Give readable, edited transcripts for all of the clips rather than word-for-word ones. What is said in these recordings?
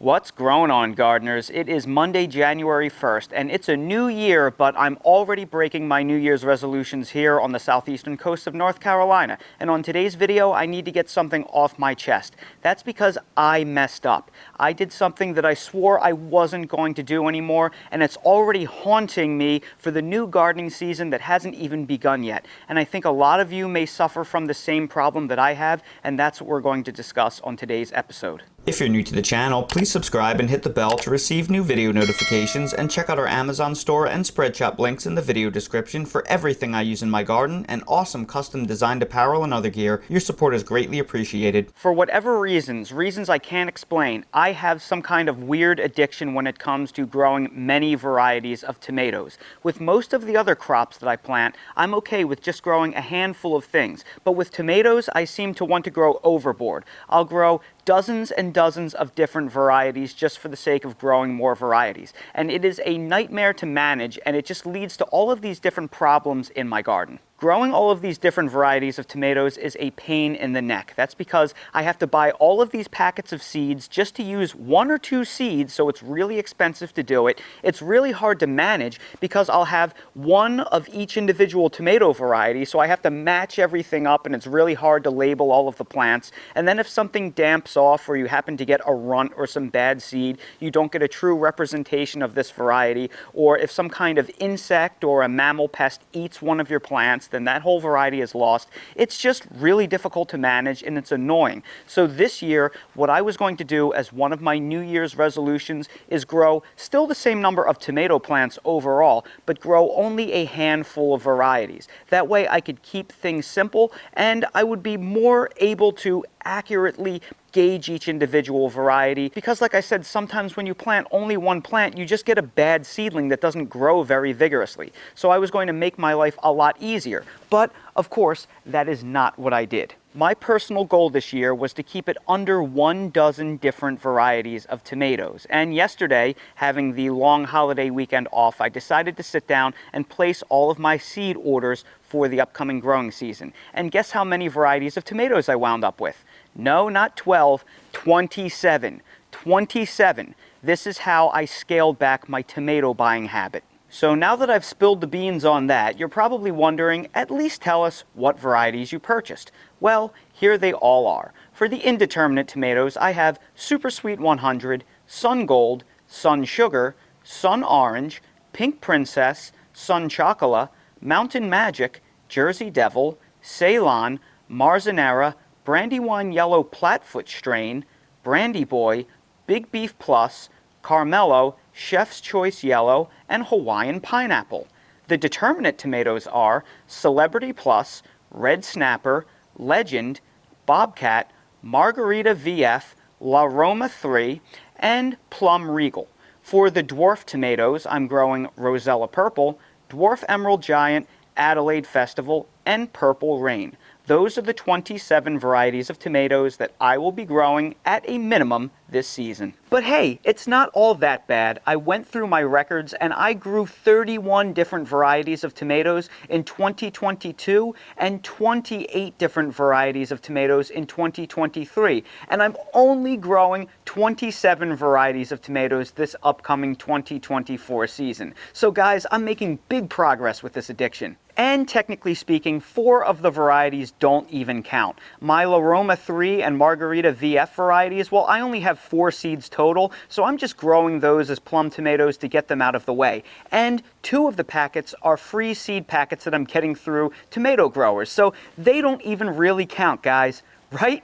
What's growing on, gardeners? It is Monday, January 1st, and it's a new year, but I'm already breaking my New Year's resolutions here on the southeastern coast of North Carolina. And on today's video, I need to get something off my chest. That's because I messed up. I did something that I swore I wasn't going to do anymore, and it's already haunting me for the new gardening season that hasn't even begun yet. And I think a lot of you may suffer from the same problem that I have, and that's what we're going to discuss on today's episode. If you're new to the channel, please subscribe and hit the bell to receive new video notifications, and check out our Amazon store and Spreadshop links in the video description for everything I use in my garden and awesome custom designed apparel and other gear. Your support is greatly appreciated. For whatever reasons I can't explain, I have some kind of weird addiction when it comes to growing many varieties of tomatoes. With most of the other crops that I plant, I'm okay with just growing a handful of things. But with tomatoes, I seem to want to grow overboard. I'll grow dozens and dozens of different varieties just for the sake of growing more varieties. And it is a nightmare to manage, and it just leads to all of these different problems in my garden. Growing all of these different varieties of tomatoes is a pain in the neck. That's because I have to buy all of these packets of seeds just to use one or two seeds, so it's really expensive to do it. It's really hard to manage because I'll have one of each individual tomato variety, so I have to match everything up, and it's really hard to label all of the plants. And then if something damps off or you happen to get a runt or some bad seed, you don't get a true representation of this variety. Or if some kind of insect or a mammal pest eats one of your plants, then that whole variety is lost. It's just really difficult to manage, and it's annoying. So this year, what I was going to do as one of my New Year's resolutions is grow still the same number of tomato plants overall, but grow only a handful of varieties. That way I could keep things simple, and I would be more able to accurately gauge each individual variety, because like I said, sometimes when you plant only one plant, you just get a bad seedling that doesn't grow very vigorously. So I was going to make my life a lot easier, but of course that is not what I did. My personal goal this year was to keep it under 12 different varieties of tomatoes. And yesterday, having the long holiday weekend off, I decided to sit down and place all of my seed orders for the upcoming growing season. And guess how many varieties of tomatoes I wound up with? No, not 12, 27. 27. This is how I scaled back my tomato buying habit. So now that I've spilled the beans on that, you're probably wondering, at least tell us what varieties you purchased. Well, here they all are. For the indeterminate tomatoes, I have Super Sweet 100, Sun Gold, Sun Sugar, Sun Orange, Pink Princess, Sun Chocola, Mountain Magic, Jersey Devil, Ceylon, Marzanera, Brandywine Yellow Platfoot Strain, Brandy Boy, Big Beef Plus, Carmelo, Chef's Choice Yellow, and Hawaiian Pineapple. The determinate tomatoes are Celebrity Plus, Red Snapper, Legend, Bobcat, Margarita VF, La Roma 3, and Plum Regal. For the dwarf tomatoes, I'm growing Rosella Purple, Dwarf Emerald Giant, Adelaide Festival, and Purple Rain. Those are the 27 varieties of tomatoes that I will be growing at a minimum this season. But hey, it's not all that bad. I went through my records and I grew 31 different varieties of tomatoes in 2022 and 28 different varieties of tomatoes in 2023. And I'm only growing 27 varieties of tomatoes this upcoming 2024 season. So guys, I'm making big progress with this addiction. And technically speaking, 4 of the varieties don't even count. My La Roma 3 and Margarita VF varieties, well, I only have 4 seeds total, so I'm just growing those as plum tomatoes to get them out of the way. And 2 of the packets are free seed packets that I'm getting through tomato growers, so they don't even really count, guys. Right?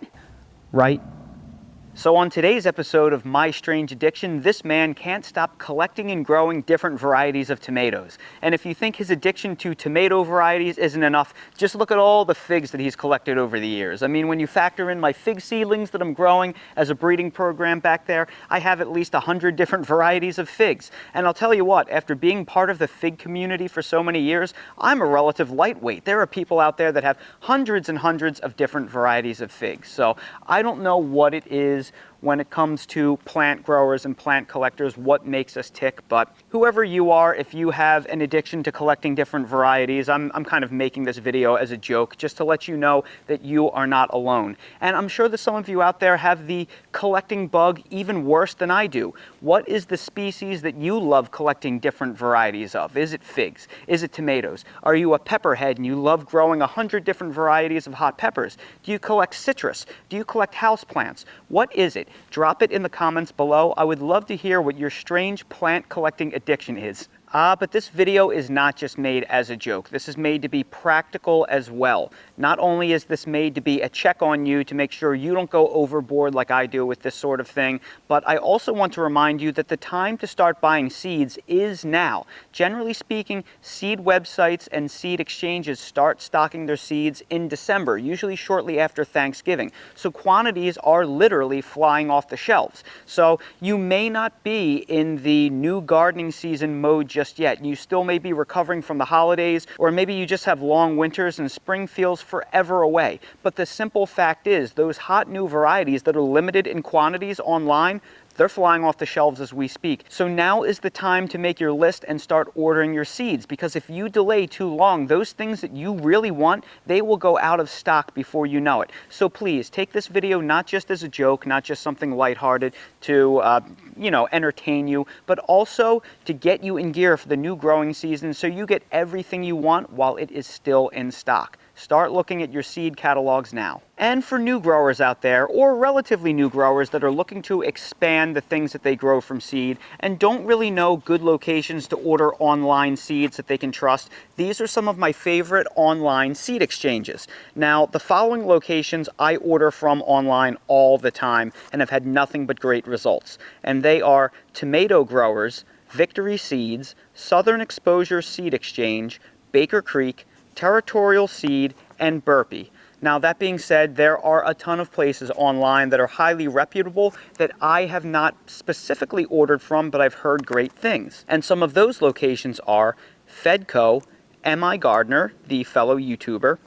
Right. So on today's episode of My Strange Addiction, this man can't stop collecting and growing different varieties of tomatoes. And if you think his addiction to tomato varieties isn't enough, just look at all the figs that he's collected over the years. I mean, when you factor in my fig seedlings that I'm growing as a breeding program back there, I have at least 100 different varieties of figs. And I'll tell you what, after being part of the fig community for so many years, I'm a relative lightweight. There are people out there that have hundreds and hundreds of different varieties of figs. So I don't know what it is when it comes to plant growers and plant collectors, what makes us tick. But whoever you are, if you have an addiction to collecting different varieties, I'm kind of making this video as a joke just to let you know that you are not alone. And I'm sure that some of you out there have the collecting bug even worse than I do. What is the species that you love collecting different varieties of? Is it figs? Is it tomatoes? Are you a pepperhead and you love growing 100 different varieties of hot peppers? Do you collect citrus? Do you collect houseplants? What is it? Drop it in the comments below. I would love to hear what your strange plant collecting addiction is. But this video is not just made as a joke. This is made to be practical as well. Not only is this made to be a check on you to make sure you don't go overboard like I do with this sort of thing, but I also want to remind you that the time to start buying seeds is now. Generally speaking, seed websites and seed exchanges start stocking their seeds in December, usually shortly after Thanksgiving. So quantities are literally flying off the shelves. So you may not be in the new gardening season mode just yet. You still may be recovering from the holidays, or maybe you just have long winters and spring feels forever away. But the simple fact is, those hot new varieties that are limited in quantities online, they're flying off the shelves as we speak. So now is the time to make your list and start ordering your seeds, because if you delay too long, those things that you really want, they will go out of stock before you know it. So please take this video not just as a joke, not just something lighthearted to entertain you, but also to get you in gear for the new growing season so you get everything you want while it is still in stock. Start looking at your seed catalogs now. And for new growers out there, or relatively new growers that are looking to expand the things that they grow from seed and don't really know good locations to order online seeds that they can trust, these are some of my favorite online seed exchanges. Now, the following locations I order from online all the time and have had nothing but great results. And they are Tomato Growers, Victory Seeds, Southern Exposure Seed Exchange, Baker Creek, Territorial Seed, and Burpee. Now, that being said, there are a ton of places online that are highly reputable that I have not specifically ordered from, but I've heard great things. And some of those locations are Fedco, M.I. Gardner, the fellow YouTuber,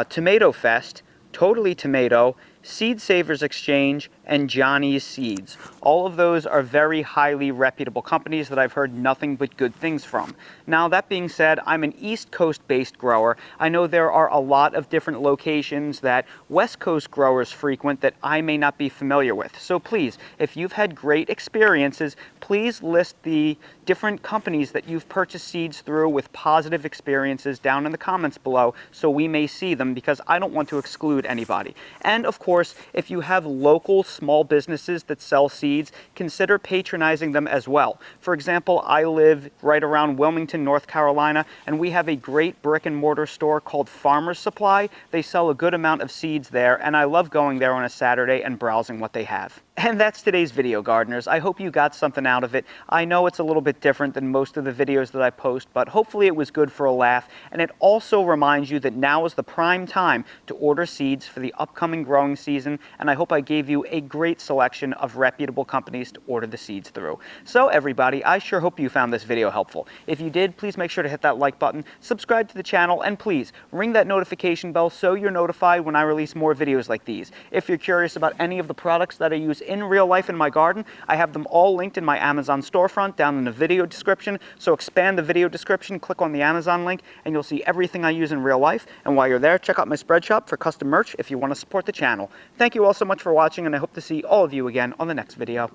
Tomato Fest, Totally Tomato, Seed Savers Exchange, and Johnny's Seeds. All of those are very highly reputable companies that I've heard nothing but good things from. Now, that being said, I'm an East Coast-based grower. I know there are a lot of different locations that West Coast growers frequent that I may not be familiar with. So please, if you've had great experiences, please list the different companies that you've purchased seeds through with positive experiences down in the comments below so we may see them, because I don't want to exclude anybody. And of course, if you have local small businesses that sell seeds, consider patronizing them as well. For example, I live right around Wilmington, North Carolina, and we have a great brick and mortar store called Farmer's Supply. They sell a good amount of seeds there, and I love going there on a Saturday and browsing what they have. And that's today's video, gardeners. I hope you got something out of it. I know it's a little bit different than most of the videos that I post, but hopefully it was good for a laugh, and it also reminds you that now is the prime time to order seeds for the upcoming growing season, and I hope I gave you a great selection of reputable companies to order the seeds through. So everybody, I sure hope you found this video helpful. If you did, please make sure to hit that like button, subscribe to the channel, and please ring that notification bell so you're notified when I release more videos like these. If you're curious about any of the products that I use in real life in my garden, I have them all linked in my Amazon storefront down in the video description. So expand the video description, click on the Amazon link, and you'll see everything I use in real life. And while you're there, check out my spread shop for custom merch if you want to support the channel. Thank you all so much for watching, and I hope to see all of you again on the next video.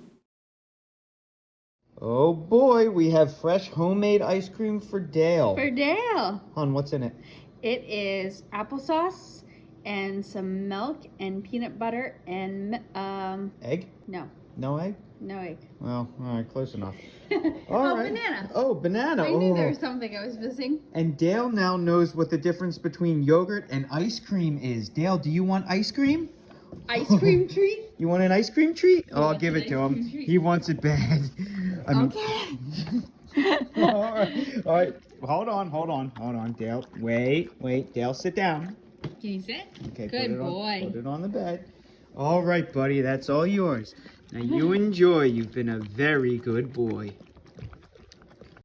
Oh boy, we have fresh homemade ice cream for Dale. For Dale. Hon, what's in it? It is applesauce and some milk and peanut butter and Egg? no No egg? egg. Well, all right, close enough. Oh, banana. Oh, banana. I knew there was something I was missing. And Dale now knows what the difference between yogurt and ice cream is. Dale, do you want ice cream? Ice cream treat? You want an ice cream treat? Oh, I'll wants give an it to ice him. cream treat. He wants it bad. I mean, Okay. all right. Hold on, Dale. Wait, Dale, sit down. Can you sit? Okay, Good boy. Put it on the bed. All right, buddy, that's all yours. Now you enjoy. You've been a very good boy.